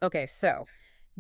Okay, so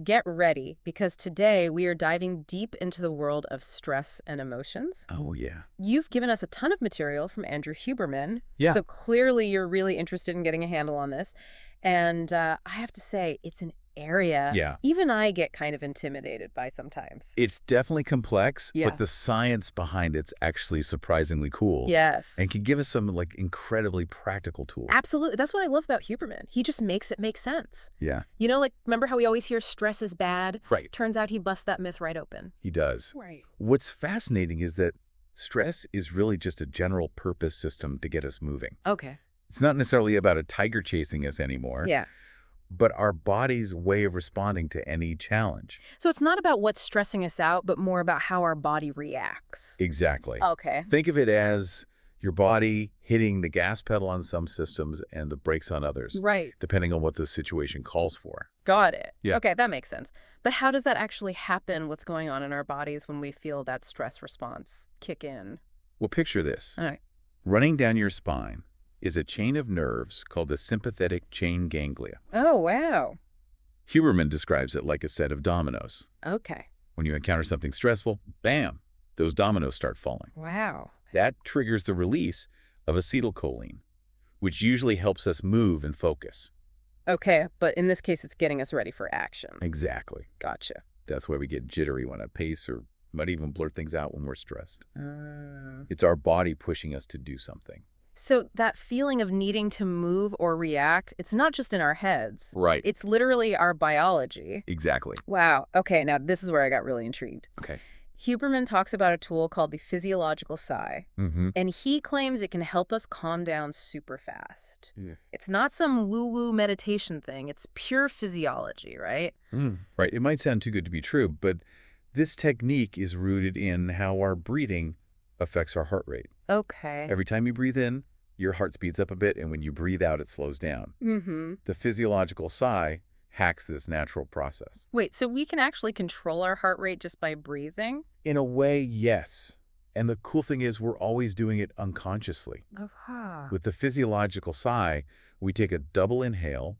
get ready because today we are diving deep into the world of stress and emotions. Oh, yeah. You've given us a ton of material from Andrew Huberman, Yeah. so clearly you're really interested in getting a handle on this. And I have to say, it's an area Yeah. even I get kind of intimidated by sometimes. It's definitely complex, but Yeah. the science behind it's actually surprisingly cool Yes. and can give us some like incredibly practical tools. Absolutely. That's what I love about Huberman. He just makes it make sense. Yeah, Like, remember how we always hear stress is bad? right. Turns out he busts that myth right open. He does. Right. What's fascinating is that stress is really just a general purpose system to get us moving. Okay. It's not necessarily about a tiger chasing us anymore, Yeah. but our body's way of responding to any challenge. So it's not about what's stressing us out, but more about how our body reacts. Exactly. Okay. Think of it as your body hitting the gas pedal on some systems and the brakes on others, Right. depending on what the situation calls for. Got it. Yeah. Okay, that makes sense. But how does that actually happen? What's going on in our bodies when we feel that stress response kick in? Well, picture this. All right. Running down your spine is a chain of nerves called the sympathetic chain ganglia. Oh, wow. Huberman describes it like a set of dominoes. Okay. When you encounter something stressful, bam, those dominoes start falling. Wow. That triggers the release of acetylcholine, which usually helps us move and focus. Okay, but in this case, it's getting us ready for action. Exactly. Gotcha. That's why we get jittery when I pace or might even blurt things out when we're stressed. Uh, It's our body pushing us to do something. So that feeling of needing to move or react, it's not just in our heads. Right. It's literally our biology. Exactly. Wow. Okay, now this is where I got really intrigued. Okay. Huberman talks about a tool called the physiological sigh, Mm-hmm. and he claims it can help us calm down super fast. Yeah. It's not some woo-woo meditation thing. It's pure physiology, right? Right. It might sound too good to be true, but this technique is rooted in how our breathing affects our heart rate. Okay. Every time you breathe in, your heart speeds up a bit, and when you breathe out, it slows down. Mm-hmm. The physiological sigh hacks this natural process. Wait, so we can actually control our heart rate just by breathing? In a way, yes. And the cool thing is we're always doing it unconsciously. Aha. With the physiological sigh, we take a double inhale,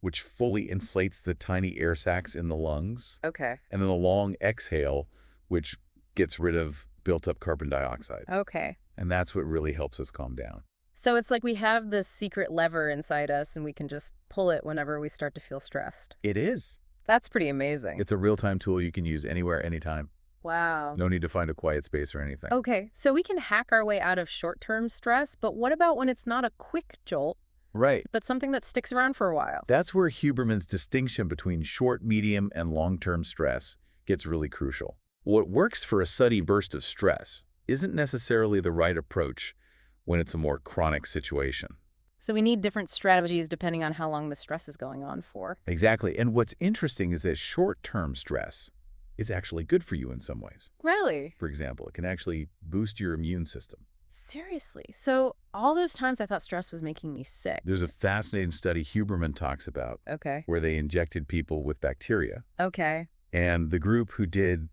which fully inflates the tiny air sacs in the lungs, Okay. and then a long exhale, which gets rid of built-up carbon dioxide. Okay. And that's what really helps us calm down. So it's like we have this secret lever inside us and we can just pull it whenever we start to feel stressed. It is. That's pretty amazing. It's a real-time tool you can use anywhere, anytime. Wow. No need to find a quiet space or anything. Okay, so we can hack our way out of short-term stress, but what about when it's not a quick jolt, Right. but something that sticks around for a while? That's where Huberman's distinction between short, medium, and long-term stress gets really crucial. What works for a sudden burst of stress isn't necessarily the right approach when it's a more chronic situation. So we need different strategies depending on how long the stress is going on for. Exactly. And what's interesting is that short-term stress is actually good for you in some ways. Really? For example, it can actually boost your immune system. Seriously? So all those times I thought stress was making me sick. There's a fascinating study Huberman talks about Okay. where they injected people with bacteria, Okay. and the group who did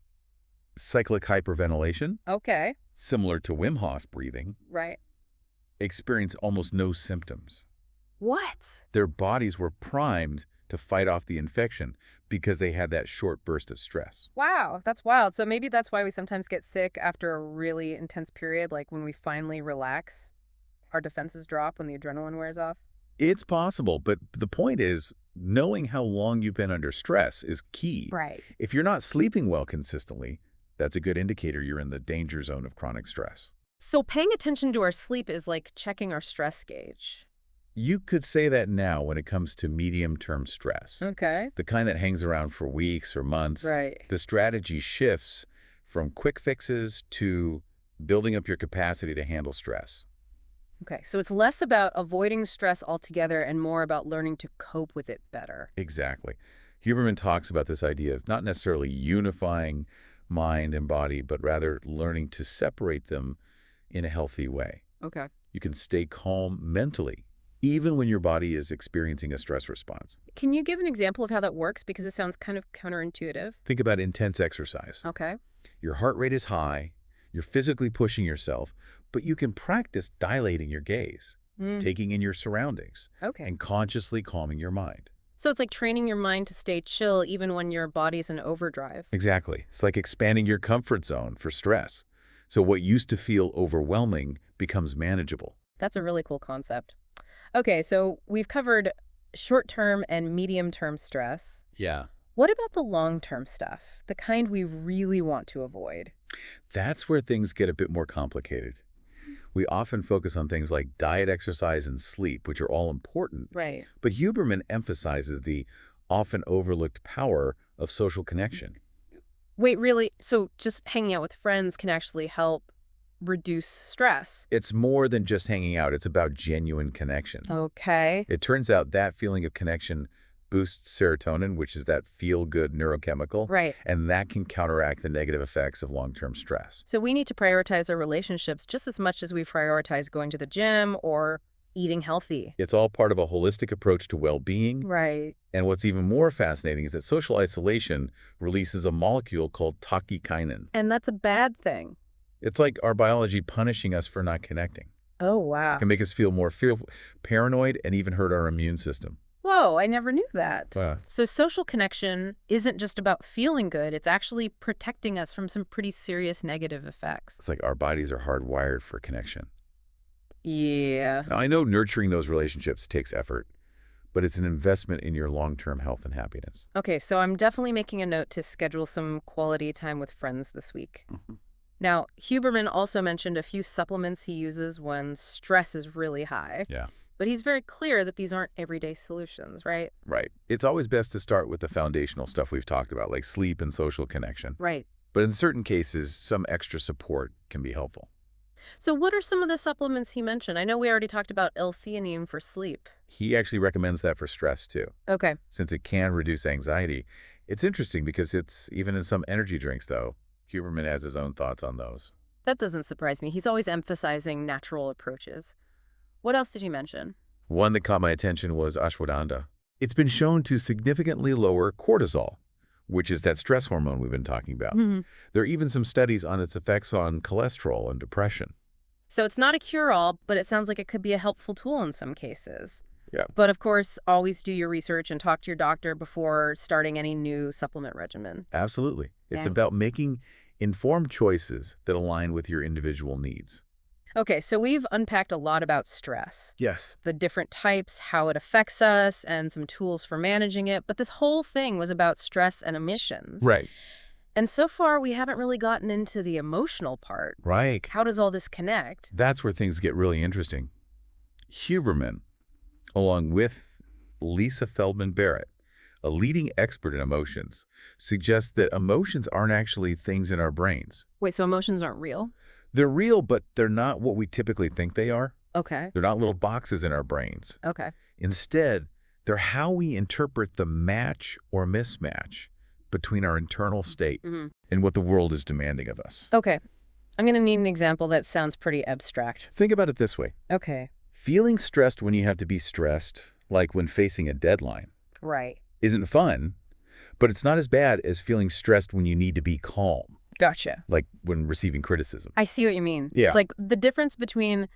cyclic hyperventilation, Okay. similar to Wim Hof breathing, Right. experienced almost no symptoms. What? Their bodies were primed to fight off the infection because they had that short burst of stress. Wow, that's wild. So maybe that's why we sometimes get sick after a really intense period, like when we finally relax, our defenses drop when the adrenaline wears off. It's possible, but the point is, knowing how long you've been under stress is key. Right. If you're not sleeping well consistently, that's a good indicator you're in the danger zone of chronic stress. So paying attention to our sleep is like checking our stress gauge. You could say that now when it comes to medium-term stress, Okay. the kind that hangs around for weeks or months. Right. The strategy shifts from quick fixes to building up your capacity to handle stress. Okay. So it's less about avoiding stress altogether and more about learning to cope with it better. Exactly. Huberman talks about this idea of not necessarily unifying mind and body, but rather learning to separate them in a healthy way. Okay. You can stay calm mentally, even when your body is experiencing a stress response. Can you give an example of how that works? Because it sounds kind of counterintuitive. Think about intense exercise. Okay. Your heart rate is high, you're physically pushing yourself, but you can practice dilating your gaze, taking in your surroundings, Okay. and consciously calming your mind. So it's like training your mind to stay chill even when your body's in overdrive. Exactly. It's like expanding your comfort zone for stress. So what used to feel overwhelming becomes manageable. That's a really cool concept. Okay, so we've covered short-term and medium-term stress. Yeah. What about the long-term stuff, the kind we really want to avoid? That's where things get a bit more complicated. We often focus on things like diet, exercise, and sleep, which are all important. Right. But Huberman emphasizes the often overlooked power of social connection. Wait, really? So just hanging out with friends can actually help reduce stress? It's more than just hanging out. It's about genuine connection. Okay. It turns out that feeling of connection boosts serotonin, which is that feel-good neurochemical, Right. and that can counteract the negative effects of long-term stress. So we need to prioritize our relationships just as much as we prioritize going to the gym or eating healthy. It's all part of a holistic approach to well-being. Right. And what's even more fascinating is that social isolation releases a molecule called tachykinin. And that's a bad thing. It's like our biology punishing us for not connecting. Oh, It wow. can make us feel more paranoid and even hurt our immune system. Whoa, I never knew that. Wow. So social connection isn't just about feeling good, it's actually protecting us from some pretty serious negative effects. It's like our bodies are hardwired for connection. Yeah. Now, I know nurturing those relationships takes effort, but it's an investment in your long-term health and happiness. Okay, so I'm definitely making a note to schedule some quality time with friends this week. Mhm. Now, Huberman also mentioned a few supplements he uses when stress is really high. Yeah. But he's very clear that these aren't everyday solutions, right? Right. It's always best to start with the foundational stuff we've talked about, like sleep and social connection. Right. But in certain cases, some extra support can be helpful. So what are some of the supplements he mentioned? I know we already talked about L-theanine for sleep. He actually recommends that for stress, too, Okay. since it can reduce anxiety. It's interesting because it's even in some energy drinks, though. Huberman has his own thoughts on those. That doesn't surprise me. He's always emphasizing natural approaches. What else did you mention? One that caught my attention was ashwagandha. It's been shown to significantly lower cortisol, which is that stress hormone we've been talking about. There are even some studies on its effects on cholesterol and depression. So it's not a cure-all, but it sounds like it could be a helpful tool in some cases. Yeah. But of course, always do your research and talk to your doctor before starting any new supplement regimen. Absolutely. It's Yeah. about making informed choices that align with your individual needs. Okay, so we've unpacked a lot about stress, Yes. the different types, how it affects us, and some tools for managing it. But this whole thing was about stress and emissions. Right. And so far, we haven't really gotten into the emotional part. Right. How does all this connect? That's where things get really interesting. Huberman, along with Lisa Feldman Barrett, a leading expert in emotions, suggests that emotions aren't actually things in our brains. Wait, so emotions aren't real? They're real, but they're not what we typically think they are. Okay. They're not little boxes in our brains. Okay. Instead, they're how we interpret the match or mismatch between our internal state and what the world is demanding of us. Okay. I'm going to need an example that sounds pretty abstract. Think about it this way. Okay. Feeling stressed when you have to be stressed, like when facing a deadline, Right. isn't fun, but it's not as bad as feeling stressed when you need to be calm, Gotcha. like when receiving criticism. I see what you mean. Yeah. It's like the difference between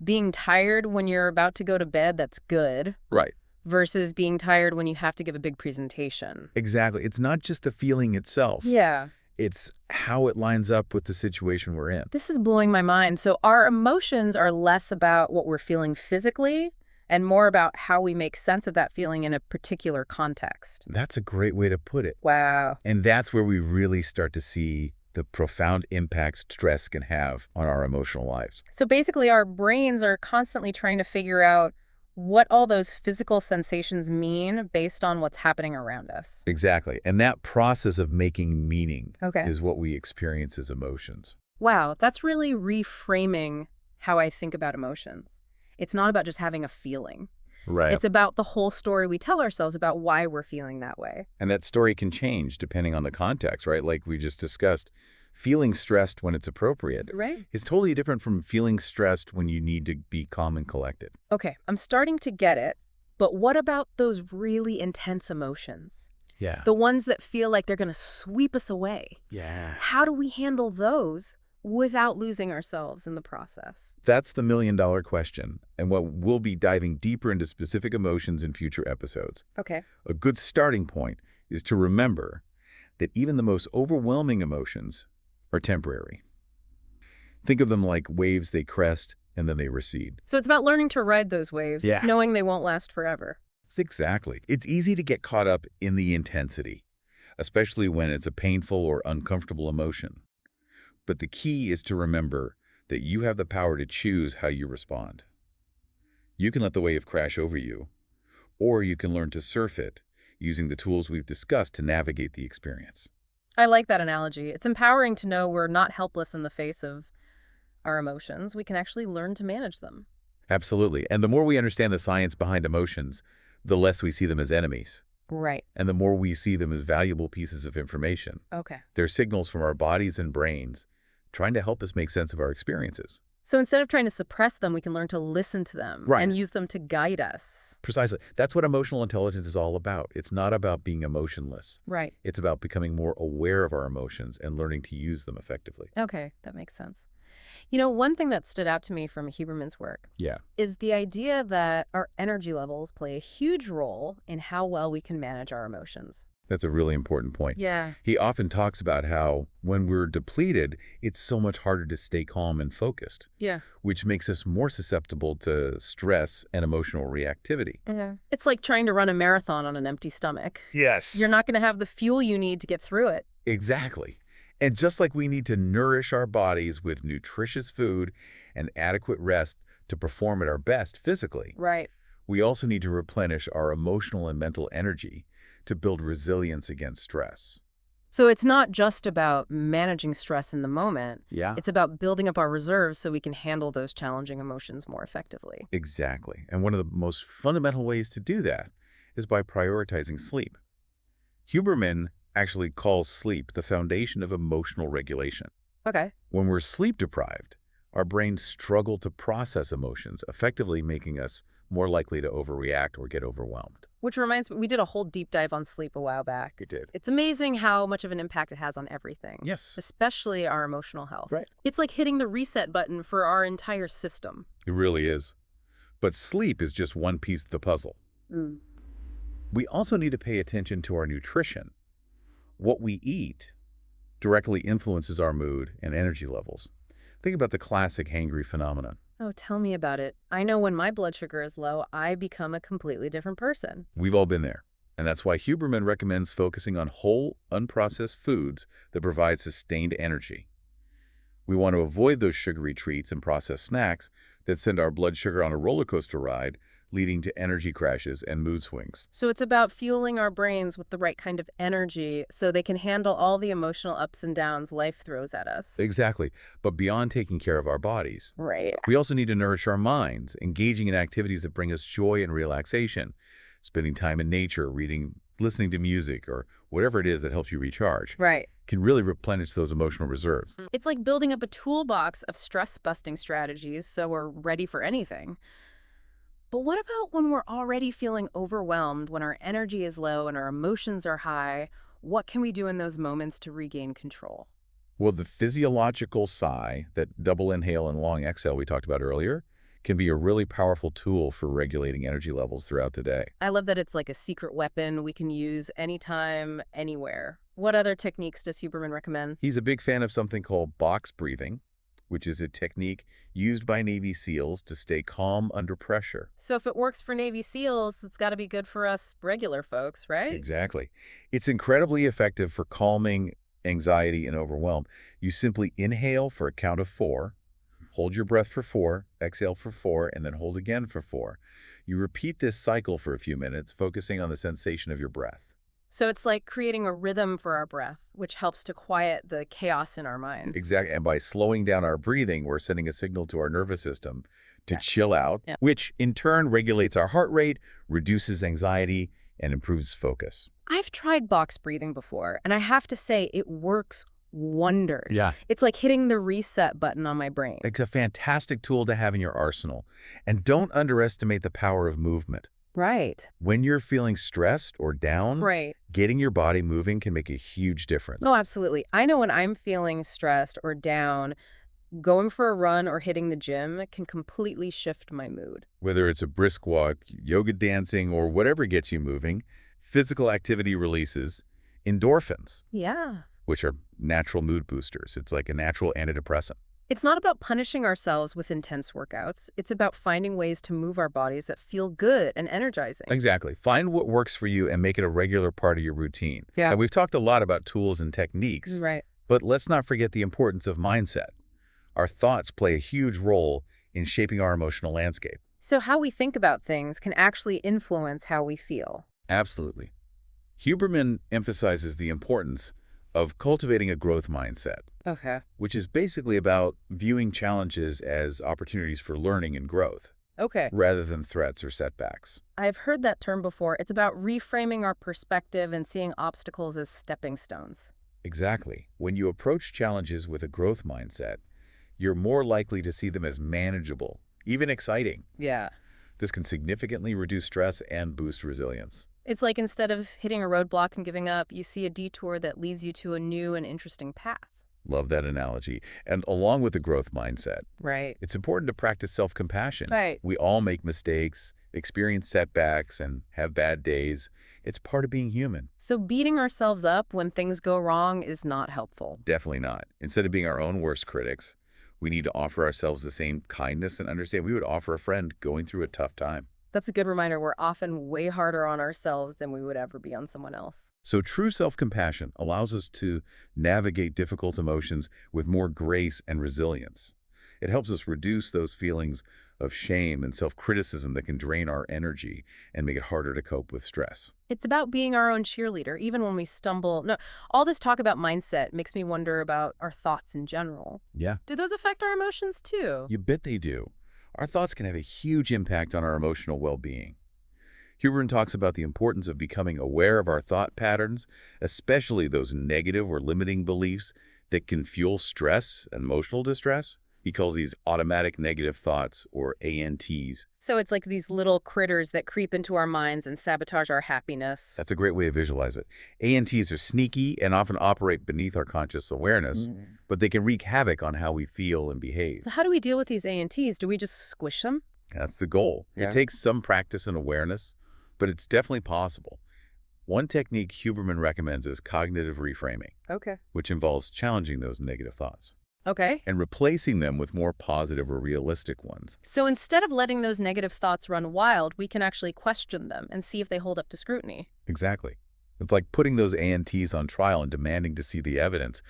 being tired when you're about to go to bed, that's good, Right. versus being tired when you have to give a big presentation. Exactly. It's not just the feeling itself. Yeah. It's how it lines up with the situation we're in. This is blowing my mind. So our emotions are less about what we're feeling physically and more about how we make sense of that feeling in a particular context. That's a great way to put it. Wow. And that's where we really start to see the profound impacts stress can have on our emotional lives. So basically, our brains are constantly trying to figure out what all those physical sensations mean based on what's happening around us. Exactly. And that process of making meaning Okay. is what we experience as emotions. Wow, that's really reframing how I think about emotions. It's not about just having a feeling. Right. It's about the whole story we tell ourselves about why we're feeling that way. And that story can change depending on the context, right? Like we just discussed, feeling stressed when it's appropriate Right. is totally different from feeling stressed when you need to be calm and collected. Okay, I'm starting to get it, but what about those really intense emotions? Yeah. The ones that feel like they're going to sweep us away. Yeah. How do we handle those without losing ourselves in the process? That's the million-dollar question, and what we'll be diving deeper into specific emotions in future episodes. Okay. A good starting point is to remember that even the most overwhelming emotions are temporary. Think of them like waves they crest and then they recede. So it's about learning to ride those waves, Yeah. knowing they won't last forever. Exactly. It's easy to get caught up in the intensity, especially when it's a painful or uncomfortable emotion. But the key is to remember that you have the power to choose how you respond. You can let the wave crash over you, or you can learn to surf it using the tools we've discussed to navigate the experience. I like that analogy. It's empowering to know we're not helpless in the face of our emotions. We can actually learn to manage them. Absolutely. And the more we understand the science behind emotions, the less we see them as enemies. Right. And the more we see them as valuable pieces of information. Okay. They're signals from our bodies and brains trying to help us make sense of our experiences. So instead of trying to suppress them, we can learn to listen to them Right. and use them to guide us. Precisely. That's what emotional intelligence is all about. It's not about being emotionless. Right. It's about becoming more aware of our emotions and learning to use them effectively. Okay, that makes sense. You know, one thing that stood out to me from Huberman's work Yeah. is the idea that our energy levels play a huge role in how well we can manage our emotions. That's a really important point. Yeah. He often talks about how when we're depleted, it's so much harder to stay calm and focused, Yeah. which makes us more susceptible to stress and emotional reactivity. Yeah. It's like trying to run a marathon on an empty stomach. Yes. You're not going to have the fuel you need to get through it. Exactly. And just like we need to nourish our bodies with nutritious food and adequate rest to perform at our best physically, Right. we also need to replenish our emotional and mental energy to build resilience against stress. So it's not just about managing stress in the moment. Yeah. It's about building up our reserves so we can handle those challenging emotions more effectively. Exactly. And one of the most fundamental ways to do that is by prioritizing sleep. Huberman actually calls sleep the foundation of emotional regulation. Okay. When we're sleep deprived, our brains struggle to process emotions, effectively making us more likely to overreact or get overwhelmed. Which reminds me, we did a whole deep dive on sleep a while back. It did. It's amazing how much of an impact it has on everything. Yes. Especially our emotional health. Right. It's like hitting the reset button for our entire system. It really is. But sleep is just one piece of the puzzle. We also need to pay attention to our nutrition. What we eat directly influences our mood and energy levels. Think about the classic hangry phenomenon. Oh, tell me about it. I know when my blood sugar is low, I become a completely different person. We've all been there. And that's why Huberman recommends focusing on whole, unprocessed foods that provide sustained energy. We want to avoid those sugary treats and processed snacks that send our blood sugar on a roller coaster ride, leading to energy crashes and mood swings. So it's about fueling our brains with the right kind of energy so they can handle all the emotional ups and downs life throws at us. Exactly. But beyond taking care of our bodies, Right. we also need to nourish our minds, engaging in activities that bring us joy and relaxation, spending time in nature, reading, listening to music, or whatever it is that helps you recharge, Right. can really replenish those emotional reserves. It's like building up a toolbox of stress-busting strategies so we're ready for anything. But what about when we're already feeling overwhelmed, when our energy is low and our emotions are high? What can we do in those moments to regain control? Well, the physiological sigh, that double inhale and long exhale we talked about earlier, can be a really powerful tool for regulating energy levels throughout the day. I love that it's like a secret weapon we can use anytime, anywhere. What other techniques does Huberman recommend? He's a big fan of something called box breathing, which is a technique used by Navy SEALs to stay calm under pressure. So if it works for Navy SEALs, it's got to be good for us regular folks, right? Exactly. It's incredibly effective for calming anxiety and overwhelm. You simply inhale for a count of 4, hold your breath for 4, exhale for 4, and then hold again for 4. You repeat this cycle for a few minutes, focusing on the sensation of your breath. So it's like creating a rhythm for our breath, which helps to quiet the chaos in our minds. Exactly. And by slowing down our breathing, we're sending a signal to our nervous system to Yeah. chill out, Yeah. which in turn regulates our heart rate, reduces anxiety, and improves focus. I've tried box breathing before, and I have to say it works wonders. Yeah. It's like hitting the reset button on my brain. It's a fantastic tool to have in your arsenal. And don't underestimate the power of movement. Right. When you're feeling stressed or down, Right. getting your body moving can make a huge Oh, difference. absolutely. I know when I'm feeling stressed or down, going for a run or hitting the gym can completely shift my mood. Whether it's a brisk walk, yoga dancing, or whatever gets you moving, physical activity releases endorphins, Yeah. which are natural mood boosters. It's like a natural antidepressant. It's not about punishing ourselves with intense workouts. It's about finding ways to move our bodies that feel good and energizing. Exactly. Find what works for you and make it a regular part of your routine. Yeah. And we've talked a lot about tools and techniques, Right. but let's not forget the importance of mindset. Our thoughts play a huge role in shaping our emotional landscape. So, how we think about things can actually influence how we feel. Absolutely. Huberman emphasizes the importance of cultivating a growth mindset, Okay. which is basically about viewing challenges as opportunities for learning and growth, Okay. rather than threats or setbacks. I've heard that term before. It's about reframing our perspective and seeing obstacles as stepping stones. Exactly. When you approach challenges with a growth mindset, you're more likely to see them as manageable, even exciting. Yeah. This can significantly reduce stress and boost resilience. It's like instead of hitting a roadblock and giving up, you see a detour that leads you to a new and interesting path. Love that analogy. And along with the growth mindset, Right. it's important to practice self-compassion. Right. We all make mistakes, experience setbacks, and have bad days. It's part of being human. So beating ourselves up when things go wrong is not helpful. Definitely not. Instead of being our own worst critics, we need to offer ourselves the same kindness and understand we would offer a friend going through a tough time. That's a good reminder. We're often way harder on ourselves than we would ever be on someone else. So true self-compassion allows us to navigate difficult emotions with more grace and resilience. It helps us reduce those feelings of shame and self-criticism that can drain our energy and make it harder to cope with stress. It's about being our own cheerleader, even when we stumble. No, all this talk about mindset makes me wonder about our thoughts in general. Yeah, Do those affect our emotions too? you bet they do. Our thoughts can have a huge impact on our emotional well-being. Huberman talks about the importance of becoming aware of our thought patterns, especially those negative or limiting beliefs that can fuel stress and emotional distress. He calls these automatic negative thoughts, or ANTs. So it's like these little critters that creep into our minds and sabotage our happiness. That's a great way to visualize it. ANTs are sneaky and often operate beneath our conscious awareness, but they can wreak havoc on how we feel and behave. So how do we deal with these ANTs? Do we just squish them? That's the goal. Yeah. It takes some practice and awareness, but it's definitely possible. One technique Huberman recommends is cognitive reframing, Okay. which involves challenging those negative thoughts Okay. and replacing them with more positive or realistic ones. So instead of letting those negative thoughts run wild, we can actually question them and see if they hold up to scrutiny. Exactly. It's like putting those ANTs on trial and demanding to see the evidence.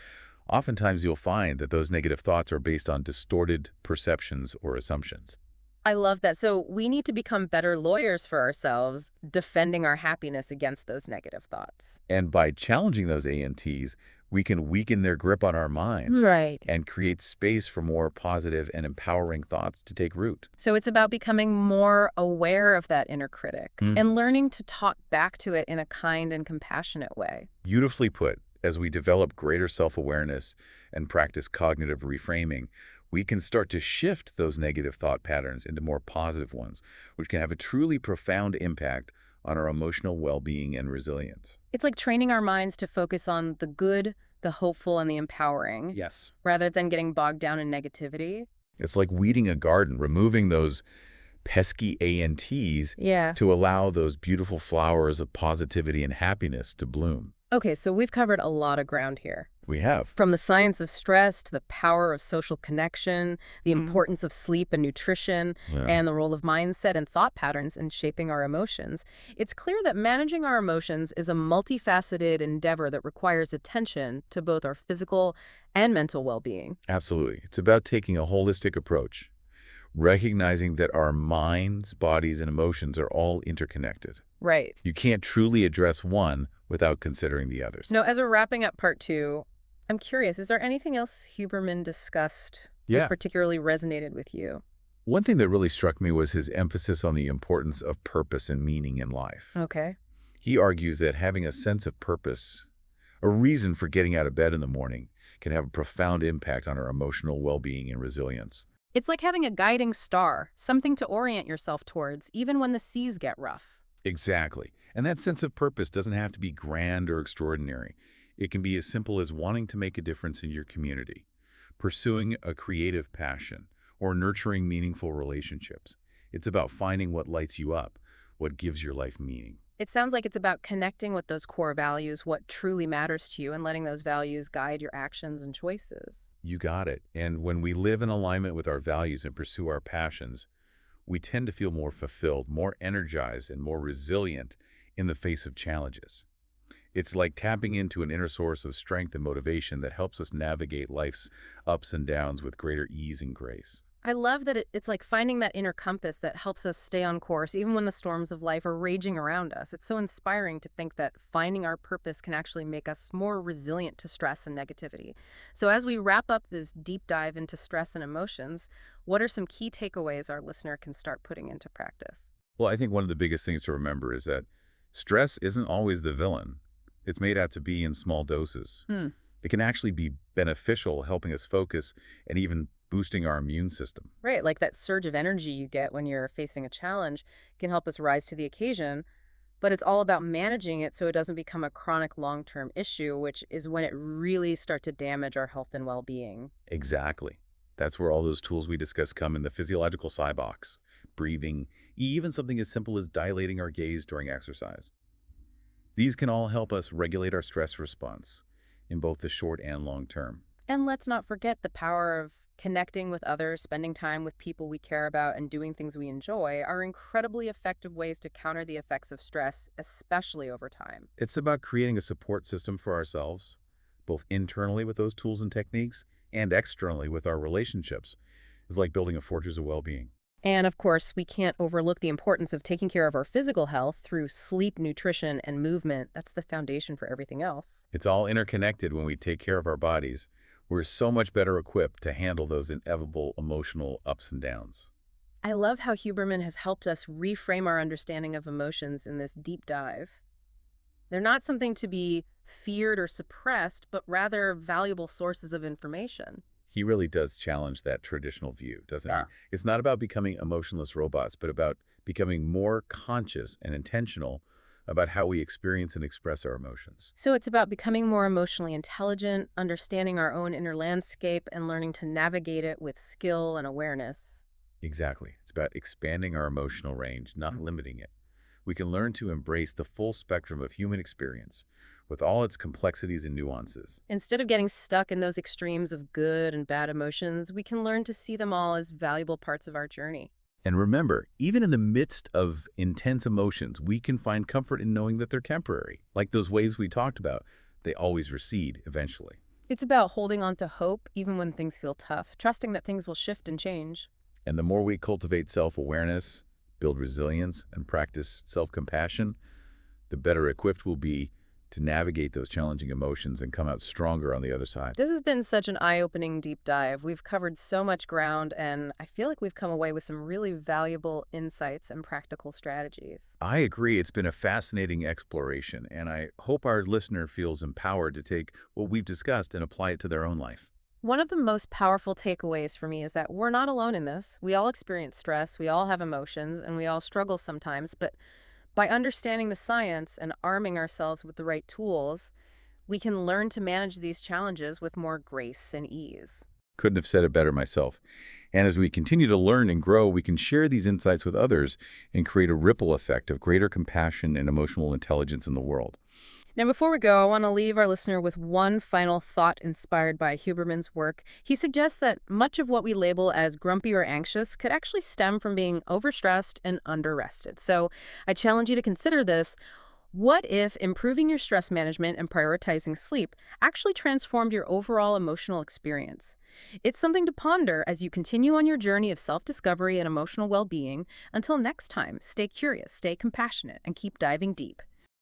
Oftentimes you'll find that those negative thoughts are based on distorted perceptions or assumptions. I love that. So we need to become better lawyers for ourselves, defending our happiness against those negative thoughts. And by challenging those ANTs, we can weaken their grip on our mind Right. and create space for more positive and empowering thoughts to take root. So it's about becoming more aware of that inner critic Mhm. and learning to talk back to it in a kind and compassionate way. Beautifully put, as we develop greater self-awareness and practice cognitive reframing, we can start to shift those negative thought patterns into more positive ones, which can have a truly profound impact on our emotional well-being and resilience. It's like training our minds to focus on the good, the hopeful, and the empowering, Yes. rather than getting bogged down in negativity. It's like weeding a garden, removing those pesky ANTs Yeah. to allow those beautiful flowers of positivity and happiness to bloom. Okay, so we've covered a lot of ground here. We have. From the science of stress to the power of social connection, the importance of sleep and nutrition, Yeah. and the role of mindset and thought patterns in shaping our emotions, it's clear that managing our emotions is a multifaceted endeavor that requires attention to both our physical and mental well-being. Absolutely. It's about taking a holistic approach, recognizing that our minds, bodies, and emotions are all interconnected. Right. You can't truly address one without considering the others. Now, as we're wrapping up part 2, I'm curious, is there anything else Huberman discussed Yeah. that particularly resonated with you? One thing that really struck me was his emphasis on the importance of purpose and meaning in life. Okay. He argues that having a sense of purpose, a reason for getting out of bed in the morning, can have a profound impact on our emotional well-being and resilience. It's like having a guiding star, something to orient yourself towards, even when the seas get rough. Exactly. And that sense of purpose doesn't have to be grand or extraordinary. It can be as simple as wanting to make a difference in your community, pursuing a creative passion, or nurturing meaningful relationships. It's about finding what lights you up, what gives your life meaning. It sounds like it's about connecting with those core values, what truly matters to you, and letting those values guide your actions and choices. You got it. And when we live in alignment with our values and pursue our passions, we tend to feel more fulfilled, more energized, and more resilient in the face of challenges. It's like tapping into an inner source of strength and motivation that helps us navigate life's ups and downs with greater ease and grace. I love that it's like finding that inner compass that helps us stay on course even when the storms of life are raging around us. It's so inspiring to think that finding our purpose can actually make us more resilient to stress and negativity. So, as we wrap up this deep dive into stress and emotions, what are some key takeaways our listener can start putting into practice? Well, I think one of the biggest things to remember is that stress isn't always the villain. It's made out to be in small doses. Hmm. It can actually be beneficial, helping us focus and even boosting our immune system. Right, like that surge of energy you get when you're facing a challenge can help us rise to the occasion, but it's all about managing it so it doesn't become a chronic long-term issue, which is when it really starts to damage our health and well-being. Exactly. That's where all those tools we discussed come in: the physiological sigh box, breathing, even something as simple as dilating our gaze during exercise. These can all help us regulate our stress response in both the short and long term. And let's not forget the power of connecting with others, spending time with people we care about, and doing things we enjoy are incredibly effective ways to counter the effects of stress, especially over time. It's about creating a support system for ourselves, both internally with those tools and techniques and externally with our relationships. It's like building a fortress of well-being. And of course, we can't overlook the importance of taking care of our physical health through sleep, nutrition, and movement. That's the foundation for everything else. It's all interconnected. When we take care of our bodies, we're so much better equipped to handle those inevitable emotional ups and downs. I love how Huberman has helped us reframe our understanding of emotions in this deep dive. They're not something to be feared or suppressed, but rather valuable sources of information. He really does challenge that traditional view, doesn't he? Yeah. It's not about becoming emotionless robots, but about becoming more conscious and intentional about how we experience and express our emotions. So it's about becoming more emotionally intelligent, understanding our own inner landscape, and learning to navigate it with skill and awareness. Exactly. It's about expanding our emotional range, not limiting it. We can learn to embrace the full spectrum of human experience with all its complexities and nuances. Instead of getting stuck in those extremes of good and bad emotions, we can learn to see them all as valuable parts of our journey. And remember, even in the midst of intense emotions, we can find comfort in knowing that they're temporary. Like those waves we talked about, they always recede eventually. It's about holding on to hope even when things feel tough, trusting that things will shift and change. And the more we cultivate self-awareness, build resilience, and practice self-compassion, the better equipped we'll be to navigate those challenging emotions and come out stronger on the other side. This has been such an eye-opening deep dive. We've covered so much ground, and I feel like we've come away with some really valuable insights and practical strategies. I agree. It's been a fascinating exploration, and I hope our listener feels empowered to take what we've discussed and apply it to their own life. One of the most powerful takeaways for me is that we're not alone in this. We all experience stress, we all have emotions, and we all struggle sometimes, but by understanding the science and arming ourselves with the right tools, we can learn to manage these challenges with more grace and ease. Couldn't have said it better myself. And as we continue to learn and grow, we can share these insights with others and create a ripple effect of greater compassion and emotional intelligence in the world. Now, before we go, I want to leave our listener with one final thought inspired by Huberman's work. He suggests that much of what we label as grumpy or anxious could actually stem from being overstressed and underrested. So I challenge you to consider this. What if improving your stress management and prioritizing sleep actually transformed your overall emotional experience? It's something to ponder as you continue on your journey of self-discovery and emotional well-being. Until next time, stay curious, stay compassionate, and keep diving deep.